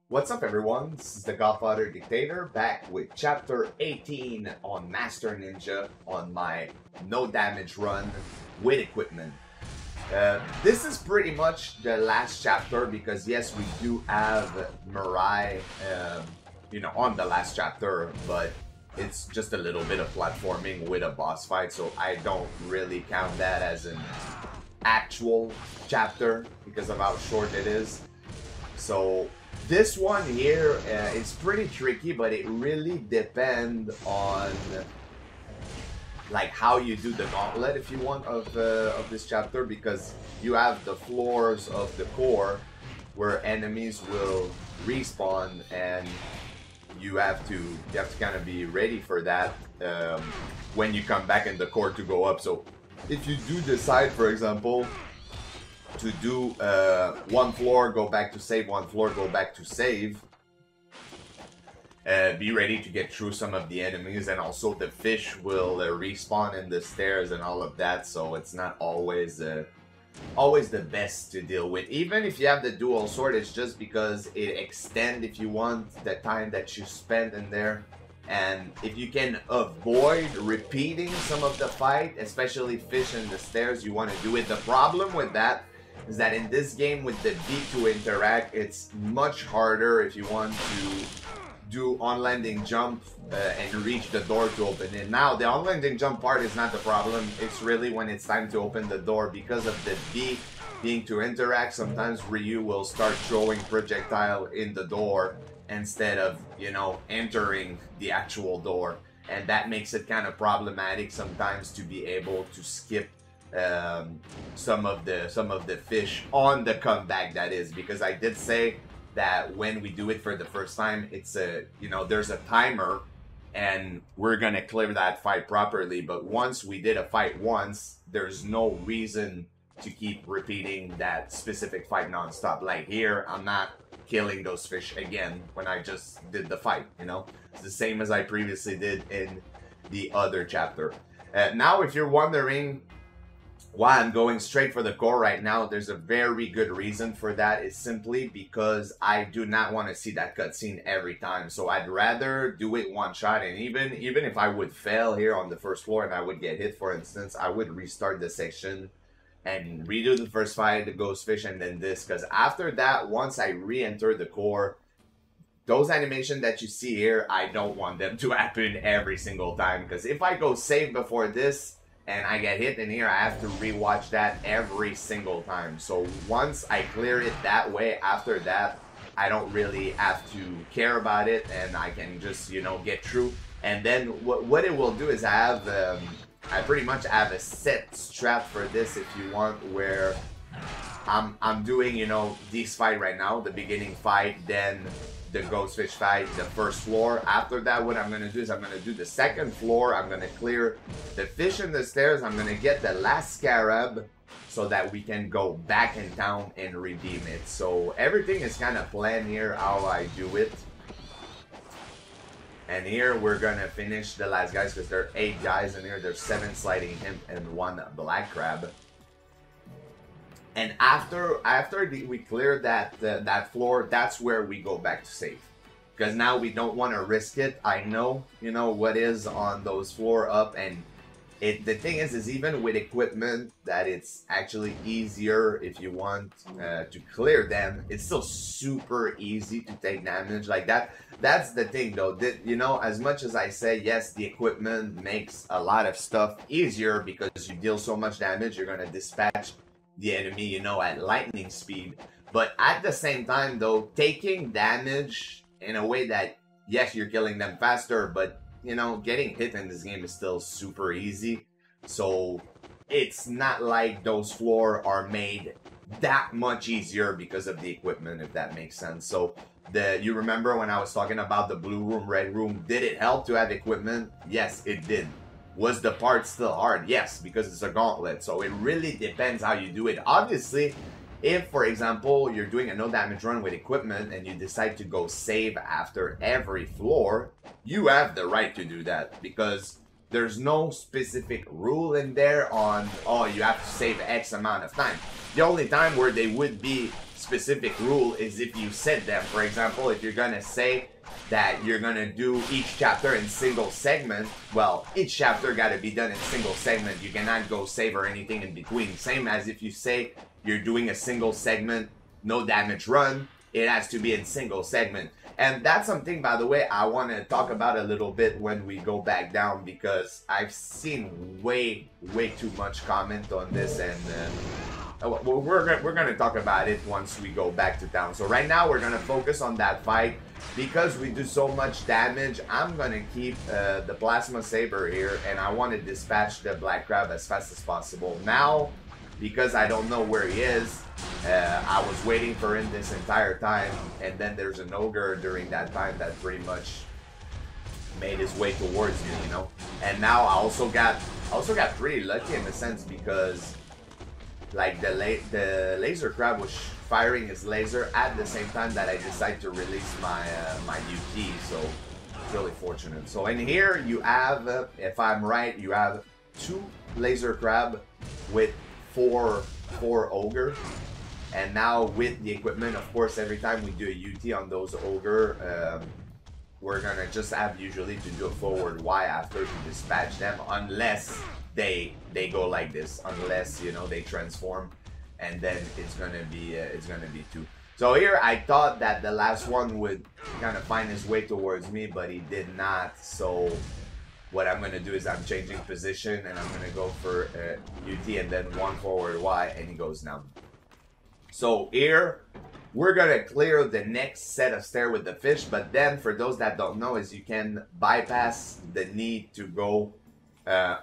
What's up, everyone? This is the Godfather Dictator back with chapter 18 on Master Ninja on my no damage run with equipment. This is pretty much the last chapter because, yes, we do have Mirai, on the last chapter, but it's just a little bit of platforming with a boss fight, so I don't really count that as an actual chapter because of how short it is. So this one here, it's pretty tricky, but it really depends on like how you do the gauntlet if you want of this chapter, because you have the floors of the core where enemies will respawn, and you have to kind of be ready for that when you come back in the core to go up. So if you do decide, for example, to do one floor, go back to save, one floor, go back to save. Be ready to get through some of the enemies, and also the fish will respawn in the stairs and all of that, so it's not always the best to deal with. Even if you have the dual sword, it's just because it extends, if you want, the time that you spend in there. And if you can avoid repeating some of the fight, especially fish in the stairs, you want to do it. The problem with that is that in this game with the B to interact, it's much harder if you want to do on-landing jump and reach the door to open it. Now, the on-landing jump part is not the problem. It's really when it's time to open the door. Because of the B being to interact, sometimes Ryu will start throwing projectile in the door instead of, entering the actual door. And that makes it kind of problematic sometimes to be able to skip some of the fish on the comeback, that is, because I did say that when we do it for the first time, it's there's a timer and we're gonna clear that fight properly. But once we did a fight once, there's no reason to keep repeating that specific fight non-stop. Like here, I'm not killing those fish again when I just did the fight, It's the same as I previously did in the other chapter. Now, if you're wondering why I'm going straight for the core right now, there's a very good reason for that. It's simply because I do not want to see that cutscene every time. So I'd rather do it one shot, and even if I would fail here on the first floor and I would get hit, for instance, I would restart the section and redo the first fight, the ghost fish, and then this. Because after that, once I re-enter the core, those animations that you see here, I don't want them to happen every single time. Because if I go save before this, and I get hit in here, I have to rewatch that every single time. So once I clear it that way, after that, I don't really have to care about it, and I can just, get through. And then what it will do is I pretty much have a set strat for this, if you want, where I'm doing, this fight right now, the beginning fight, then the ghost fish fight, the first floor. After that, what I'm going to do is I'm going to do the second floor. I'm going to clear the fish in the stairs. I'm going to get the last scarab so that we can go back in town and redeem it. So everything is kind of planned here, how I do it. And here we're going to finish the last guys, because there are 8 guys in here. There's 7 sliding hemp and 1 black crab. And after we clear that floor, that's where we go back to save. Because now we don't want to risk it. I know, what is on those floor up. And the thing is even with equipment, that it's actually easier if you want to clear them. It's still super easy to take damage like that. That's the thing, though. As much as I say, yes, the equipment makes a lot of stuff easier because you deal so much damage, you're going to dispatch the enemy, at lightning speed. But at the same time, though, taking damage in a way that, yes, you're killing them faster, but, getting hit in this game is still super easy. So it's not like those floors are made that much easier because of the equipment, if that makes sense. So you remember when I was talking about the blue room, red room, did it help to have equipment? Yes, it did. Was the part still hard? Yes, because it's a gauntlet. So it really depends how you do it. Obviously, if, for example, you're doing a no damage run with equipment and you decide to go save after every floor, you have the right to do that, because there's no specific rule in there on, oh, you have to save X amount of time. The only time where they would be specific rule is if you set them. For example, if you're gonna say that you're gonna do each chapter in single segment, well, each chapter gotta be done in single segment. You cannot go save or anything in between. Same as if you say you're doing a single segment, no damage run, it has to be in single segment. And that's something, by the way, I want to talk about a little bit when we go back down, because I've seen way too much comment on this, and we're going to talk about it once we go back to town. So right now we're going to focus on that fight. Because we do so much damage, I'm going to keep the Plasma Saber here, and I want to dispatch the Black Crab as fast as possible. Now, because I don't know where he is, I was waiting for him this entire time, and then there's an ogre during that time that pretty much made his way towards me, you know. And now I also got pretty lucky in a sense, because like the laser crab was firing his laser at the same time that I decided to release my my UT, so it's really fortunate. So in here you have, if I'm right, you have 2 laser crab with 4 ogre, and now with the equipment, of course, every time we do a UT on those ogre, we're gonna just have usually to do a forward Y after to dispatch them, unless they go like this, unless, you know, they transform, and then it's gonna be 2. So here I thought that the last one would kind of find his way towards me, but he did not. So what I'm gonna do is I'm changing position, and I'm gonna go for UT and then 1 forward Y, and he goes down. So here we're gonna clear the next set of stairs with the fish, but then for those that don't know, is you can bypass the need to go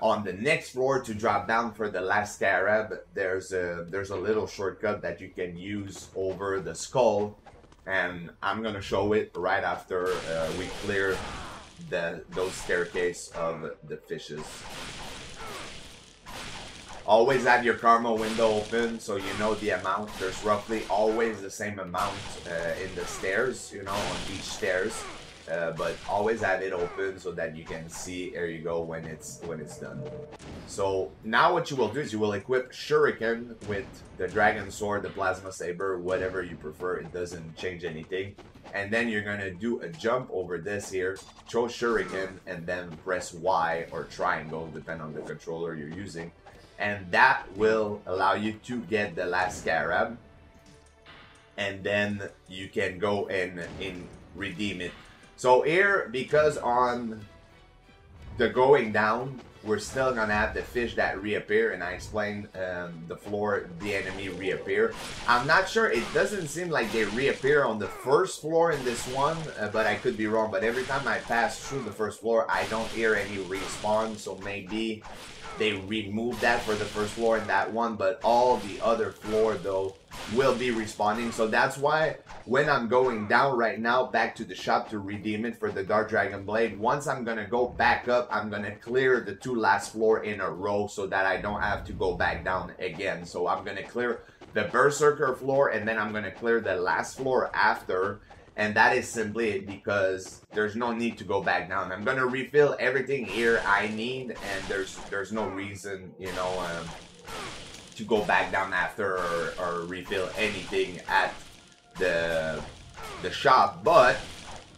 on the next floor to drop down for the last scarab. There's a little shortcut that you can use over the skull, and I'm gonna show it right after we clear those staircase of the fishes. Always have your karma window open so you know the amount. There's roughly always the same amount in the stairs, you know, on each stairs. But always have it open so that you can see, there you go, when it's done. So now what you will do is you will equip Shuriken with the Dragon Sword, the Plasma Saber, whatever you prefer. It doesn't change anything. And then you're gonna do a jump over this here, throw Shuriken, and then press Y or triangle, depending on the controller you're using. And that will allow you to get the last scarab. And then you can go and redeem it. So here, because on the going down, we're still gonna have the fish that reappear, and I explained the floor, the enemy reappear. I'm not sure, it doesn't seem like they reappear on the first floor in this one, but I could be wrong. But every time I pass through the first floor, I don't hear any respawn, so maybe they removed that for the first floor in that one, but all the other floor though will be respawning. So that's why when I'm going down right now back to the shop to redeem it for the Dark Dragon Blade, once I'm gonna go back up, I'm gonna clear the 2 last floor in a row so that I don't have to go back down again. So I'm gonna clear the Berserker floor, and then I'm gonna clear the last floor after. And that is simply it, because there's no need to go back down. I'm gonna refill everything here I need, and there's no reason, you know, to go back down after or refill anything at the shop. But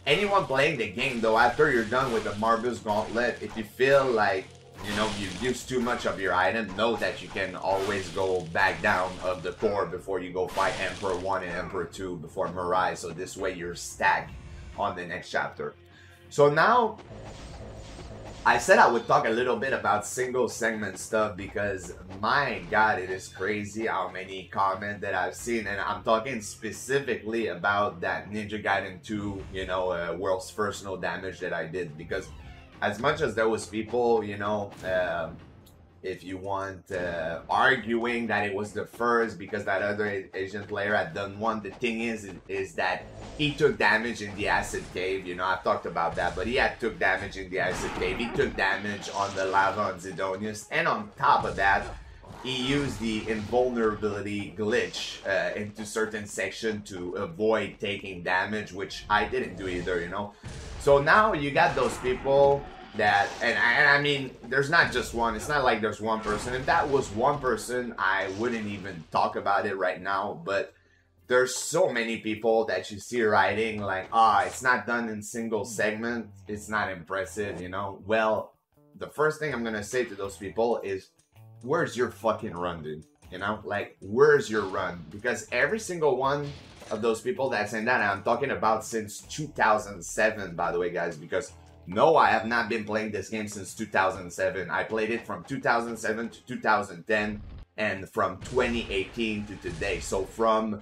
anyone playing the game though, after you're done with the Marvelous Gauntlet, if you feel like, you know, you've used too much of your item, know that you can always go back down of the core before you go fight Emperor 1 and Emperor 2 before Mirai, so this way you're stacked on the next chapter. So now, I said I would talk a little bit about single segment stuff, because my god, it is crazy how many comments that I've seen, and I'm talking specifically about that Ninja Gaiden 2, you know, world's first no damage that I did, because as much as there was people, you know, if you want, arguing that it was the first because that other Asian player had done one, the thing is that he took damage in the Acid Cave. You know, I've talked about that, but he had took damage in the Acid Cave. He took damage on the lava on Zidonius, and on top of that, he used the invulnerability glitch into certain section to avoid taking damage, which I didn't do either, you know. So now you got those people that, and I mean, there's not just one. It's not like there's one person. If that was one person, I wouldn't even talk about it right now. But there's so many people that you see writing like, ah, it's not done in single segment, it's not impressive, you know? Well, the first thing I'm gonna say to those people is, where's your fucking run, dude? You know, like, where's your run? Because every single one of those people that's in that, I'm talking about since 2007, by the way, guys, because no, I have not been playing this game since 2007. I played it from 2007 to 2010 and from 2018 to today. So from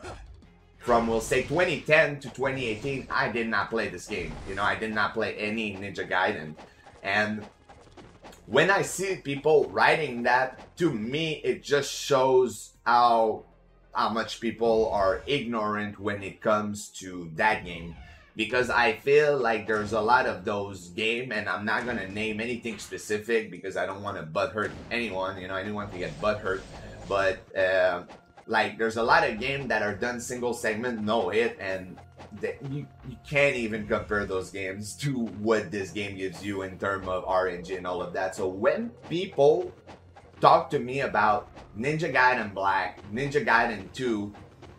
we'll say 2010 to 2018, I did not play this game. You know, I did not play any Ninja Gaiden. And when I see people writing that, to me, it just shows how much people are ignorant when it comes to that game. Because I feel like there's a lot of those games, and I'm not going to name anything specific because I don't want to butthurt anyone, you know, I didn't want to get butthurt. But, like, there's a lot of games that are done single segment, no hit, and you can't even compare those games to what this game gives you in terms of RNG and all of that. So when people talk to me about Ninja Gaiden Black, Ninja Gaiden 2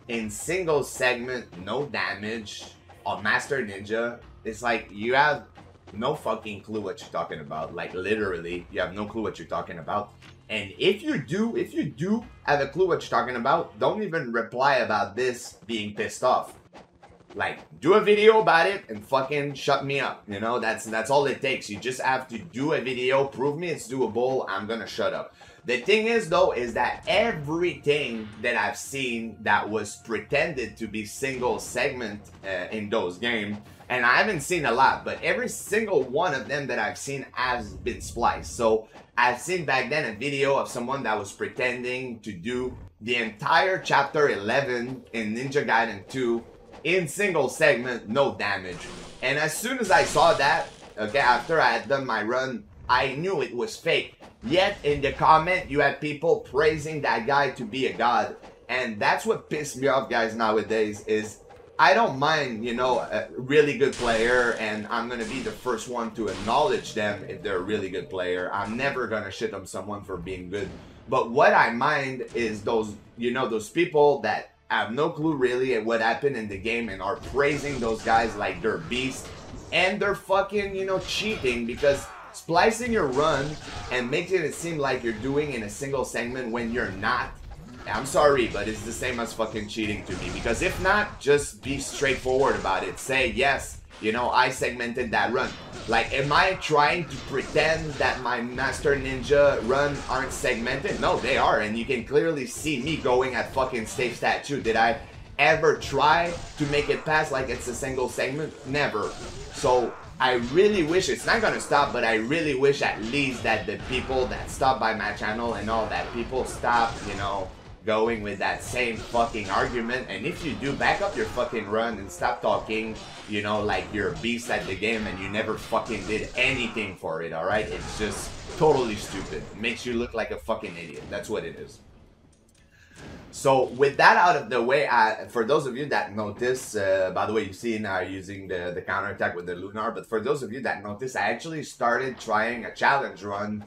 in single segment, no damage on Master Ninja, it's like you have no fucking clue what you're talking about. Like, literally, you have no clue what you're talking about. And if you do have a clue what you're talking about, don't even reply about this being pissed off. Like, do a video about it and fucking shut me up. You know, that's all it takes. You just have to do a video, prove me it's doable, I'm gonna shut up. The thing is, though, is that everything that I've seen that was pretended to be single segment in those games, and I haven't seen a lot, but every single one of them that I've seen has been spliced. So I've seen back then a video of someone that was pretending to do the entire chapter 11 in Ninja Gaiden 2 in single segment, no damage. And as soon as I saw that, okay, after I had done my run, I knew it was fake. Yet in the comment, you had people praising that guy to be a god. And that's what pissed me off, guys, nowadays, is I don't mind, you know, a really good player, and I'm going to be the first one to acknowledge them if they're a really good player. I'm never going to shit on someone for being good. But what I mind is those, you know, those people that have no clue really at what happened in the game and are praising those guys like they're beasts. And they're fucking, you know, cheating, because splicing your run and making it seem like you're doing in a single segment when you're not, I'm sorry, but it's the same as fucking cheating to me. Because if not, just be straightforward about it. Say, yes, you know, I segmented that run. Like, am I trying to pretend that my Master Ninja run aren't segmented? No, they are, and you can clearly see me going at fucking stage statue. Did I ever try to make it pass like it's a single segment? Never. So I really wish, it's not gonna stop, but I really wish at least that the people that stop by my channel and all that, people stop, you know, going with that same fucking argument. And if you do, back up your fucking run and stop talking, you know, like you're a beast at the game and you never fucking did anything for it, alright? It's just totally stupid. It makes you look like a fucking idiot. That's what it is. So with that out of the way, for those of you that notice, by the way, you see now using the counterattack with the Lunar, but for those of you that notice, I actually started trying a challenge run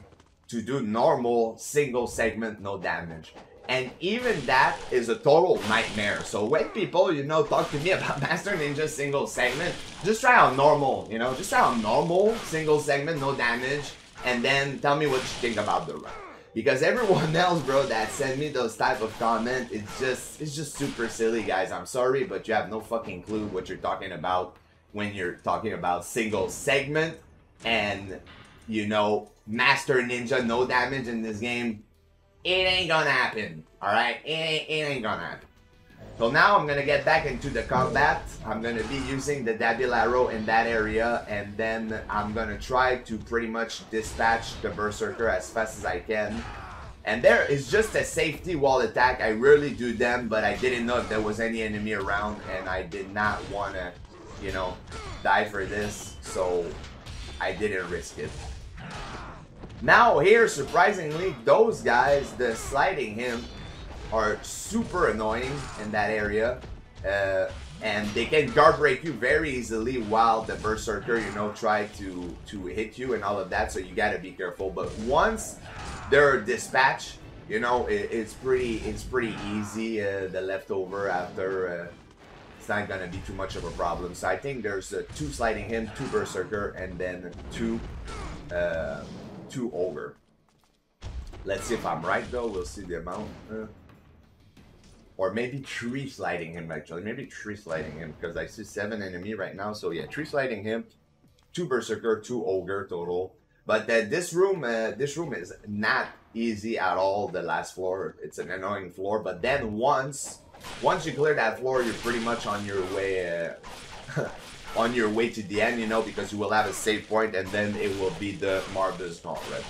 to do normal single segment, no damage. And even that is a total nightmare. So when people, you know, talk to me about Master Ninja single segment, just try on normal, you know, just try on normal single segment, no damage, and then tell me what you think about the run. Because everyone else, bro, that send me those type of comments, it's just super silly, guys. I'm sorry, but you have no fucking clue what you're talking about when you're talking about single segment and, you know, Master Ninja, no damage in this game. It ain't gonna happen, alright? It ain't gonna happen. So now I'm gonna get back into the combat. I'm gonna be using the Double Arrow in that area, and then I'm gonna try to pretty much dispatch the Berserker as fast as I can. And there is just a safety wall attack. I rarely do them, but I didn't know if there was any enemy around, and I did not wanna, you know, die for this, so I didn't risk it. Now here, surprisingly, those guys, the sliding him, are super annoying in that area. And they can guard break you very easily while the Berserker, you know, try to hit you and all of that, so you gotta be careful. But once they're dispatched, you know, it's pretty easy. The leftover after it's not gonna be too much of a problem. So I think there's 2 sliding him, 2 berserker, and then 2 ogre. Let's see if I'm right though. We'll see the amount. Or maybe 3 sliding him actually. Maybe 3 sliding him because I see 7 enemy right now. So yeah, 3 sliding him, 2 berserker, 2 ogre total. But this room is not easy at all. The last floor, it's an annoying floor. But then once you clear that floor, you're pretty much on your way on your way to the end, you know, because you will have a save point, and then it will be the Marbles Gauntlet.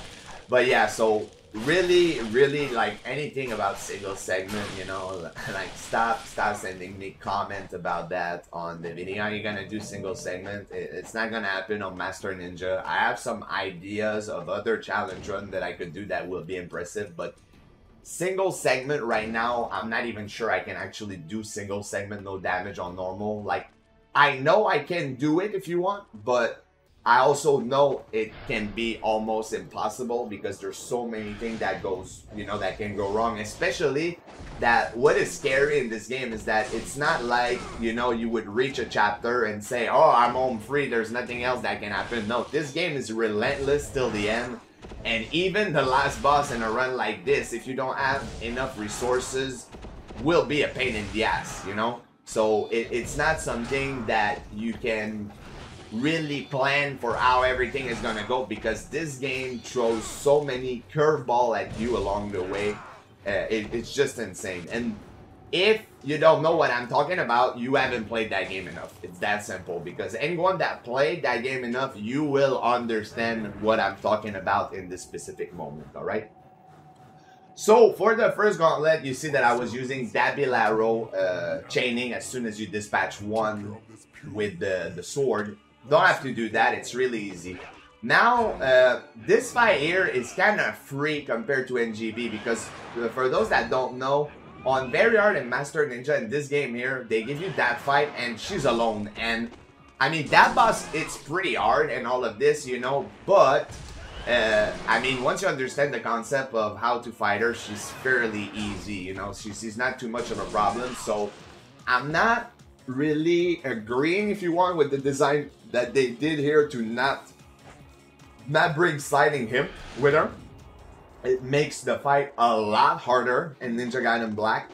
But yeah, so really like anything about single segment, you know, like stop sending me comment about that on the video. You're gonna do single segment, it's not gonna happen on Master Ninja. I have some ideas of other challenge run that I could do that will be impressive, but single segment right now, I'm not even sure I can actually do single segment no damage on normal. Like, I know I can do it if you want, but I also know it can be almost impossible because there's so many things that goes, you know, that can go wrong. Especially that what is scary in this game is that it's not like, you know, you would reach a chapter and say, oh, I'm home free, there's nothing else that can happen. No, this game is relentless till the end. And even the last boss in a run like this, if you don't have enough resources, will be a pain in the ass, you know? So it's not something that you can really plan for how everything is gonna go, because this game throws so many curveball at you along the way. It's just insane. And if you don't know what I'm talking about, you haven't played that game enough. It's that simple, because anyone that played that game enough, you will understand what I'm talking about in this specific moment, alright? So for the first gauntlet, you see that I was using Dabilaro chaining as soon as you dispatch one with the sword. Don't have to do that, it's really easy. Now, this fight here is kind of free compared to NGB, because for those that don't know, on Very Hard and Master Ninja in this game here, they give you that fight and she's alone. And I mean, that boss, it's pretty hard and all of this, you know, but I mean, once you understand the concept of how to fight her, she's fairly easy, you know, she's not too much of a problem. So I'm not really agreeing, if you want, with the design that they did here to not bring sliding him with her. It makes the fight a lot harder in Ninja Gaiden Black.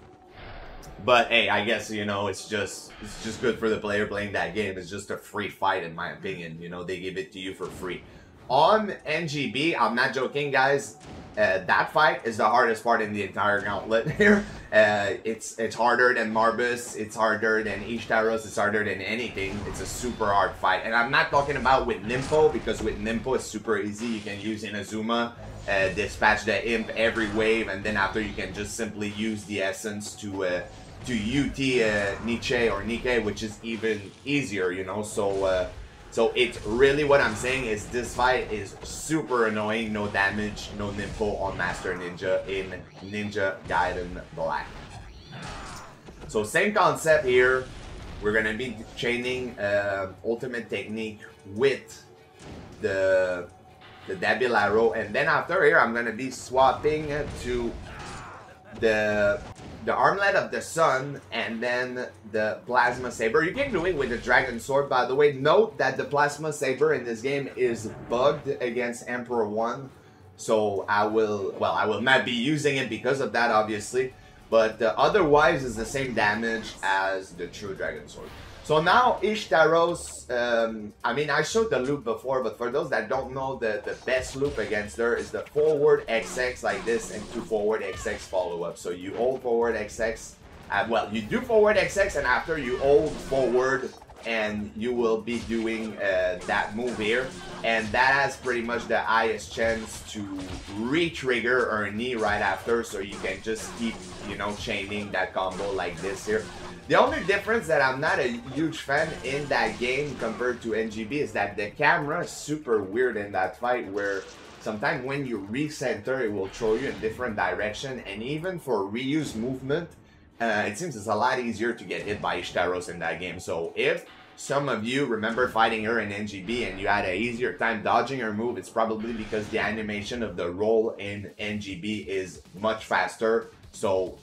But hey, I guess, you know, it's just good for the player playing that game. It's just a free fight, in my opinion. You know, they give it to you for free. On NGB, I'm not joking, guys. That fight is the hardest part in the entire gauntlet here. It's harder than Marbus, it's harder than Ishtaros, it's harder than anything. It's a super hard fight. And I'm not talking about with Nimpo, because with Nimpo it's super easy. You can use Inazuma, dispatch the imp every wave, and then after you can just simply use the essence to UT Nietzsche or Nikkei, which is even easier, you know. So it's really, what I'm saying is this fight is super annoying. No damage, no Nimpo on Master Ninja in Ninja Gaiden Black. So same concept here. We're gonna be chaining ultimate technique with the Dabilaro, and then after here I'm gonna be swapping to the Armlet of the Sun and then the Plasma Saber. You can do it with the Dragon Sword, by the way. Note that the Plasma Saber in this game is bugged against Emperor 1. So I will not be using it because of that, obviously. But otherwise, it's the same damage as the true Dragon Sword. So now, Ishtaros, I mean, I showed the loop before, but for those that don't know, the best loop against her is the forward XX like this and 2 forward XX follow-up. So you hold forward XX, well, you do forward XX, and after you hold forward, and you will be doing that move here. And that has pretty much the highest chance to re-trigger her knee right after, so you can just keep, you know, chaining that combo like this here. The only difference that I'm not a huge fan in that game compared to NGB is that the camera is super weird in that fight, where sometimes when you recenter, it will throw you in different direction, and even for reuse movement, it seems it's a lot easier to get hit by Ishtaros in that game. So if some of you remember fighting her in NGB and you had an easier time dodging her move, it's probably because the animation of the roll in NGB is much faster. So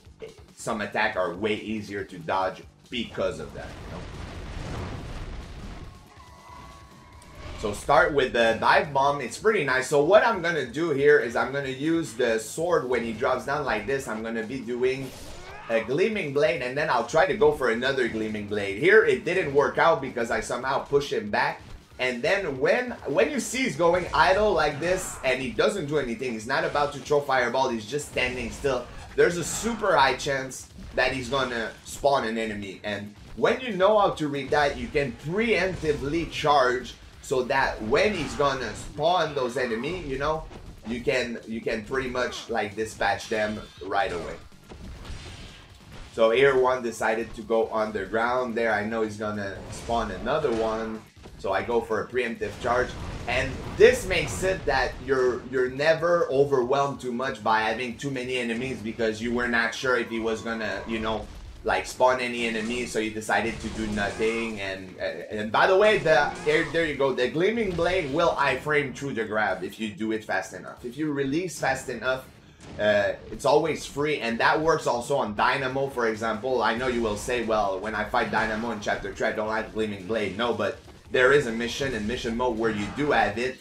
some attacks are way easier to dodge because of that, you know? So start with the dive bomb. It's pretty nice. So what I'm gonna do here is I'm gonna use the sword when he drops down like this. I'm gonna be doing a gleaming blade, and then I'll try to go for another gleaming blade. Here it didn't work out because I somehow pushed him back. And then when you see he's going idle like this and he doesn't do anything, he's not about to throw fireball, he's just standing still, there's a super high chance that he's gonna spawn an enemy. And when you know how to read that, you can preemptively charge so that when he's gonna spawn those enemies, you know, you can pretty much like dispatch them right away. So here one decided to go underground. There I know he's gonna spawn another one. So I go for a preemptive charge. And this makes it that you're never overwhelmed too much by having too many enemies, because you were not sure if he was gonna, you know, like spawn any enemies, so you decided to do nothing. And by the way, there you go, the gleaming blade will iframe through the grab if you do it fast enough. If you release fast enough, it's always free, and that works also on Dynamo, for example. I know you will say, well, when I fight Dynamo in Chapter 3, I don't have Gleaming Blade. No, but there is a mission in mission mode where you do have it,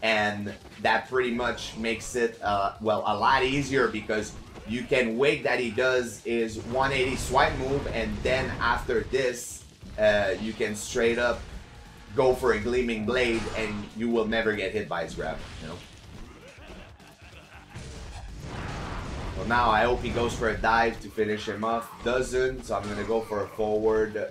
and that pretty much makes it, well, a lot easier, because you can wait that he does his 180 swipe move, and then after this, you can straight up go for a Gleaming Blade, and you will never get hit by his grab, you know? Well, now I hope he goes for a dive to finish him off. Doesn't, so I'm going to go for a forward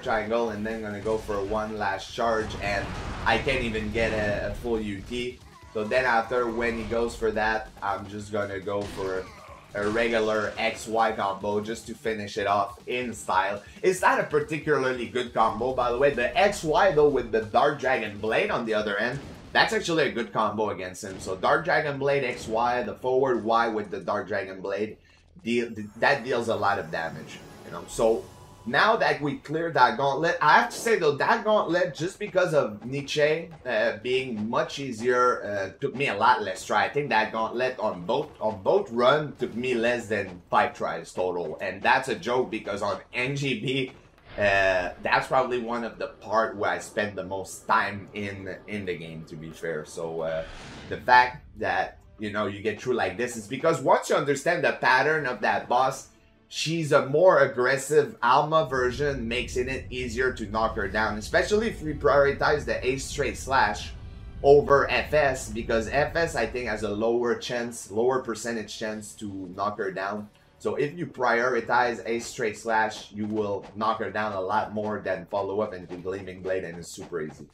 triangle, and then going to go for one last charge, and I can't even get a full UT. So then after, when he goes for that, I'm just going to go for a regular XY combo just to finish it off in style. It's not a particularly good combo, by the way. The XY though, with the Dark Dragon Blade on the other end, that's actually a good combo against him. So Dark Dragon Blade XY, the forward Y with the Dark Dragon Blade, that deals a lot of damage, you know. So now that we cleared that gauntlet, I have to say though, that gauntlet, just because of Nietzsche being much easier, took me a lot less try. I think that gauntlet on both run took me less than 5 tries total, and that's a joke because on NGB, that's probably one of the part where I spend the most time in the game, to be fair. So the fact that, you know, you get through like this is because once you understand the pattern of that boss, she's a more aggressive Alma version, making it easier to knock her down, especially if we prioritize the Ace Straight Slash over FS, because FS I think has a lower percentage chance to knock her down. So if you prioritize Ace Straight Slash, you will knock her down a lot more than follow up into Gleaming Blade, and it's super easy.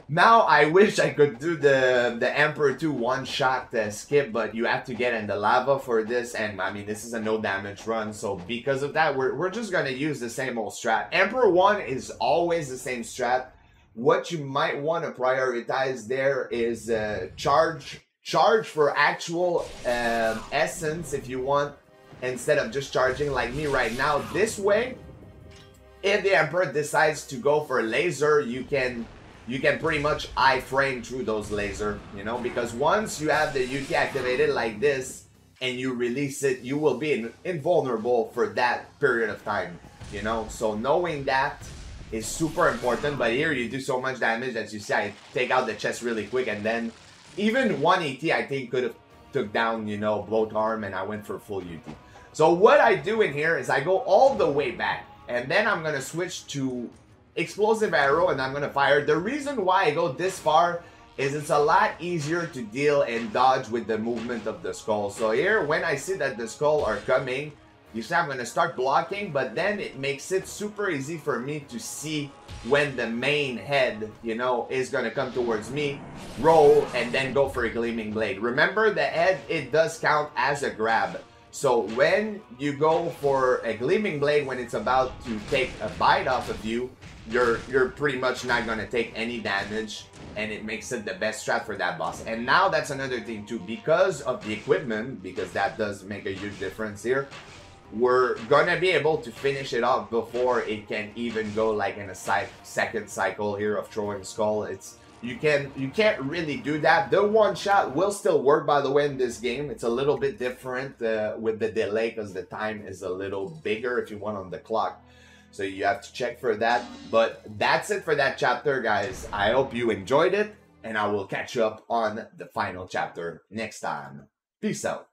Now I wish I could do the Emperor 2 one-shot skip, but you have to get in the lava for this, and I mean this is a no damage run, so because of that we're just gonna use the same old strat. Emperor 1 is always the same strat. What you might want to prioritize there is charge for actual essence if you want, instead of just charging like me right now. This way, if the Emperor decides to go for a laser, you can pretty much iframe through those laser, you know, because once you have the UT activated like this and you release it, you will be invulnerable for that period of time, you know. So knowing that is super important. But here you do so much damage that you see I take out the chest really quick, and then even one ET I think could have took down, you know, both arm, and I went for full UT. So what I do in here is I go all the way back, and then I'm gonna switch to Explosive Arrow, and I'm gonna fire. The reason why I go this far is it's a lot easier to deal and dodge with the movement of the skull. So here, when I see that the skull are coming, you see I'm gonna start blocking, but then it makes it super easy for me to see when the main head, you know, is gonna come towards me, roll, and then go for a Gleaming Blade. Remember, the head, it does count as a grab. So when you go for a Gleaming Blade, when it's about to take a bite off of you, you're pretty much not gonna take any damage, and it makes it the best strat for that boss. And now that's another thing too, because of the equipment, because that does make a huge difference here. we're gonna be able to finish it off before it can even go like in a second cycle here of throwing skull. It's you can't really do that. The one shot will still work, by the way, in this game. It's a little bit different with the delay because the time is a little bigger if you want on the clock. So you have to check for that. But that's it for that chapter, guys. I hope you enjoyed it, and I will catch you up on the final chapter next time. Peace out.